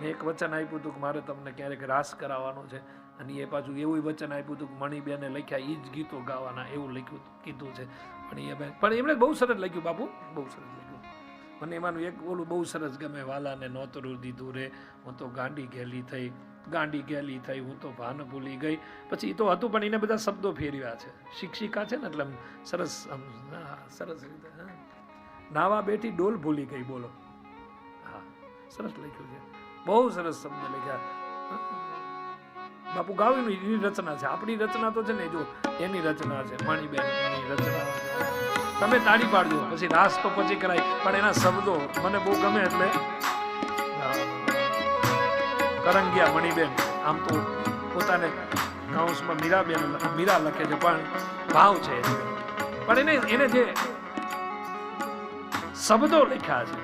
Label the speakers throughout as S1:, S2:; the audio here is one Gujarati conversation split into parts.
S1: મેં એક વચન આપ્યું હતું કે મારે તમને ક્યારેક રાસ કરાવવાનો છે, અને એ પાછું એવું વચન આપ્યું હતું કે મણિબેને લખ્યા એ જ ગીતો ગાવાના, એવું લખ્યું કીધું છે. પણ એમણે બહુ સરસ લખ્યું બાપુ, બહુ સરસ લખ્યું. મને એમાંનું એક ઓલું બહુ સરસ ગમે, વાલાને નોતરું દીધું રે હું તો ગાંડી ગેલી થઈ, ગાંડી ગેલી થઈ હું તો ભાન ભૂલી ગઈ. પછી એ તો હતું પણ એને બધા શબ્દો ફેરવ્યા છે. શિક્ષિકા છે ને એટલે સરસ સરસ રીતે. નાવા બેઠી ડોલ ભૂલી ગઈ, બોલો. હા, સરસ લખ્યું છે, બહુ સરસ શબ્દ લખ્યા બાપુ. ગાવીની એની રચના છે, આપણી રચના તો છે ને જો એની રચના છે, મણિબેનની રચના. તમે તાળી પાડજો, પછી રાસ તો પછી કરાય, પણ એના શબ્દો મને બહુ ગમે. એટલે કરંગિયા મણિબેન, આમ તો પોતાને કાઉન્સમાં મીરા લખે છે, પણ ભાવ છે. પણ એને જે શબ્દો લખ્યા છે,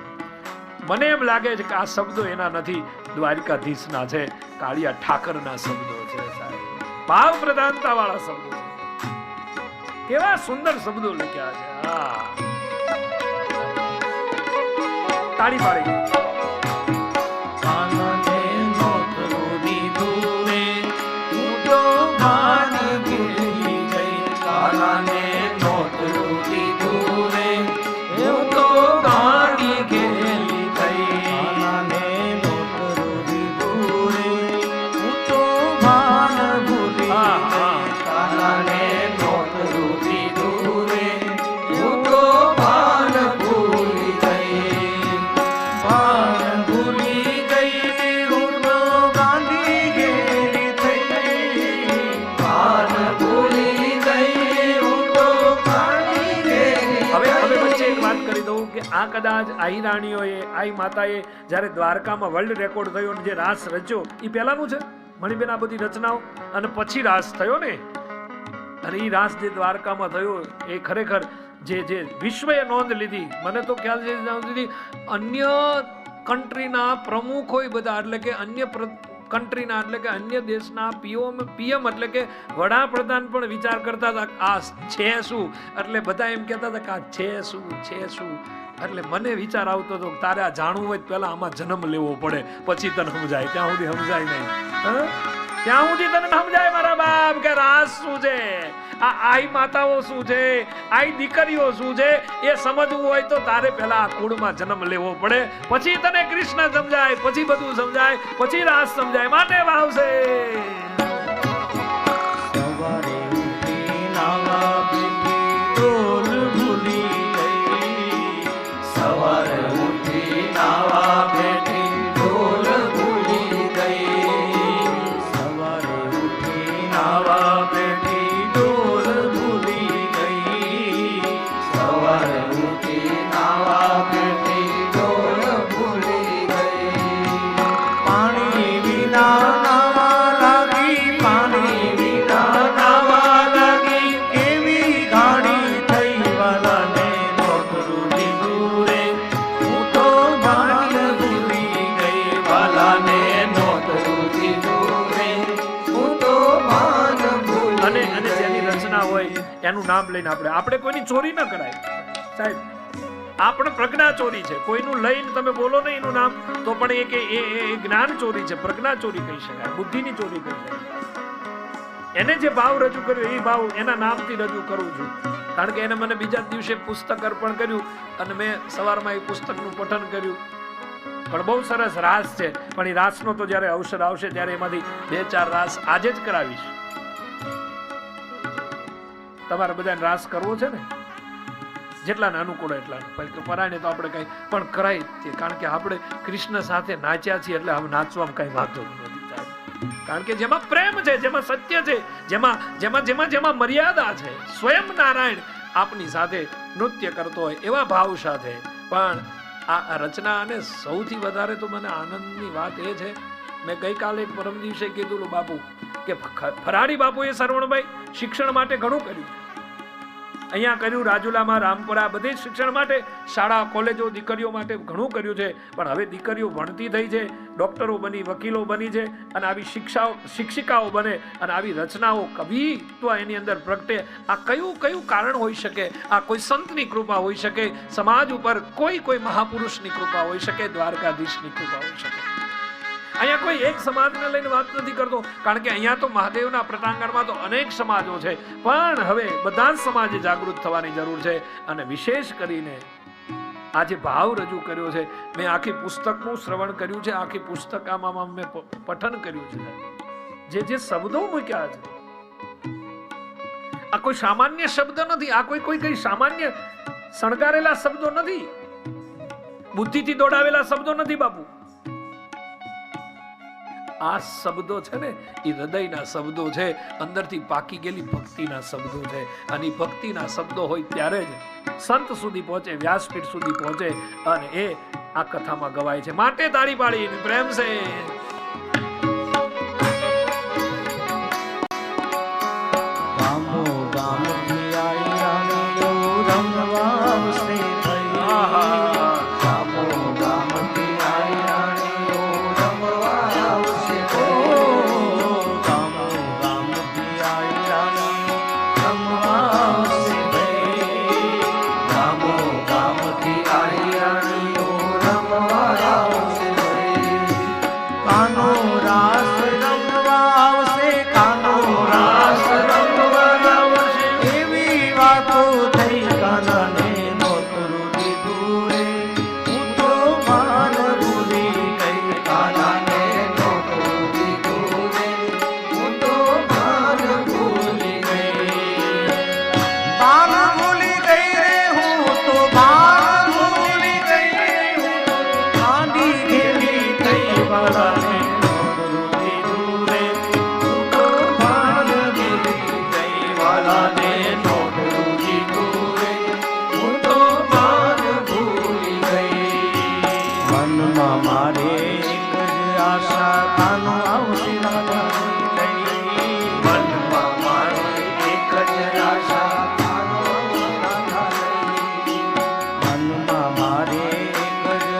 S1: મને એમ લાગે છે કે આ શબ્દો એના નથી, દ્વારિકાધીશના છે, કાળિયા ઠાકરના શબ્દો છે સાહેબ. ભાવ પ્રધાનતા વાળા શબ્દો છે, કેવા સુંદર શબ્દો લખ્યા છે. હા, તાળી પાડી. આ કદાચ આઈ રાણીઓએ, આઈ માતાએ જ્યારે દ્વારકામાં વર્લ્ડ રેકોર્ડ થયો અને જે રાસ રચ્યો એ પહેલાનું છે મણિબેન, આ બધી રચનાઓ, અને પછી રાસ થયો ને. અને એ રાસ જે દ્વારકામાં થયો એ ખરેખર જે વિશ્વએ નોંધ લીધી. મને તો ખ્યાલ છે અન્ય કન્ટ્રીના પ્રમુખ હોય બધા, એટલે કે અન્ય કન્ટ્રીના, એટલે કે અન્ય દેશના પીએમ એટલે કે વડાપ્રધાન પણ વિચાર કરતા હતા આ છે શું, એટલે બધા એમ કહેતા હતા કે આ છે શું છે શું. એટલે મને વિચાર આવતો હતો કે તારે આ જાણવું હોય પહેલા આમાં જન્મ લેવો પડે, પછી તને સમજાય. ત્યાં સુધી સમજાય નહીં, ત્યાં સુધી તને સમજાય મારા બાપ કે રાસ શું છે, આ આઈ માતાઓ શું છે, આઈ દીકરીઓ શું છે, એ સમજવું હોય તો તારે પહેલા આ કુળમાં જન્મ લેવો પડે, પછી તને કૃષ્ણ સમજાય, પછી બધું સમજાય, પછી રાસ સમજાય. માટે ભાવશે સવારે ઉઠી નાવા બેઠી ડોલ ભૂલી ગઈ, સવારે ઉઠી નાવા બેઠી ડોલ ભૂલી ગઈ, સવારે ઉઠી નાવા બેઠી ડોલ ભૂલી ગઈ, સવારે ઉઠી નાવા બેઠી ડોલ ભૂલી ગઈ. પાણી વિના નાવા લાગી, પાણી વિના નાવા લાગી, કેવી ગાડી થઈ વાલાને નોતરું દીધું રે, હું તો ભાન ભૂલી ગઈ, વાલાને નોતરું દીધું રે, હું તો ભાન ભૂલી. અને જેની રચના હોય એનું નામ લઈને આપણે કોઈની ચોરી ન કરાય સાહેબ. આપણે પ્રજ્ઞા ચોરી છે, કોઈનું લઈને તમે બોલો ને એનું નામ તો પણ એ જ્ઞાન ચોરી છે, પ્રજ્ઞા ચોરી કહી શકાય, બુદ્ધિની ચોરી કહી શકાય. એને જે ભાવ રજૂ કર્યો એ ભાવ એના નામથી રજૂ કરું છું, કારણ કે એને મને બીજા દિવસે પુસ્તક અર્પણ કર્યું અને મેં સવારમાં એ પુસ્તકનું પઠન કર્યું. પણ બહુ સરસ રાસ છે, પણ એ રાસનો તો જ્યારે અવસર આવશે ત્યારે એમાંથી 2-4 રાસ આજે જ કરાવીશ. તમારે બધાને રાસ કરવો છે ને, જેટલાને અનુકૂળ એટલા, પરાયણે તો આપણે કઈ પણ કરાય છે, કારણ કે આપણે કૃષ્ણ સાથે નાચ્યા છીએ, એટલે હવે નાચવામાં કઈ વાંધો નથી. કારણ કે જેમાં પ્રેમ છે, જેમાં સત્ય છે, જેમાં મર્યાદા છે, સ્વયં નારાયણ આપની સાથે નૃત્ય કરતો હોય એવા ભાવ સાથે. પણ આ રચના, અને સૌથી વધારે તો મને આનંદની વાત એ છે, મેં ગઈકાલે પરમ દિવસે કીધું બાપુ કે ફરાડી બાપુએ સરવણભાઈ શિક્ષણ માટે ઘણું કર્યું. અહીંયા કર્યું, રાજુલામાં, રામપુરા, બધે શિક્ષણ માટે, શાળા કોલેજો દીકરીઓ માટે ઘણું કર્યું છે. પણ હવે દીકરીઓ ભણતી થઈ છે, ડોક્ટરો બની, વકીલો બની છે, અને આવી શિક્ષિકાઓ બને, અને આવી રચનાઓ, કવિત્વ એની અંદર પ્રગટે. આ કયું કારણ હોઈ શકે? આ કોઈ સંતની કૃપા હોઈ શકે, સમાજ ઉપર કોઈ મહાપુરુષની કૃપા હોઈ શકે, દ્વારકાધીશની કૃપા હોઈ શકે.
S2: અહીંયા કોઈ એક સમાજને લઈને વાત નથી કરતો, કારણ કે અહીંયા તો મહાદેવના પ્રટાંગણમાં તો અનેક સમાજો છે, પણ હવે બધા જ સમાજે જાગૃત થવાની જરૂર છે. અને વિશેષ કરીને આજે ભાવ રજૂ કર્યો છે, મેં આખી પુસ્તકનું શ્રવણ કર્યું છે, આખી પુસ્તક આમાં મેં પઠન કર્યું છે. જે શબ્દો મૂક્યા છે, આ કોઈ સામાન્ય શબ્દ નથી, આ કોઈ સામાન્ય શણગારેલા શબ્દો નથી, બુદ્ધિથી દોડાવેલા શબ્દો નથી બાપુ. આ શબ્દો છે ને એ હૃદયના શબ્દો છે, અંદરથી પાકી ગયેલી ભક્તિના શબ્દો છે. અને ભક્તિના શબ્દો હોય ત્યારે જ સંત સુધી પહોંચે, વ્યાસપીઠ સુધી પહોંચે, અને એ આ કથામાં ગવાય છે. માટે તાળી પાડીને પ્રેમ છે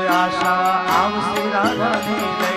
S1: આશા આવશે રાધાને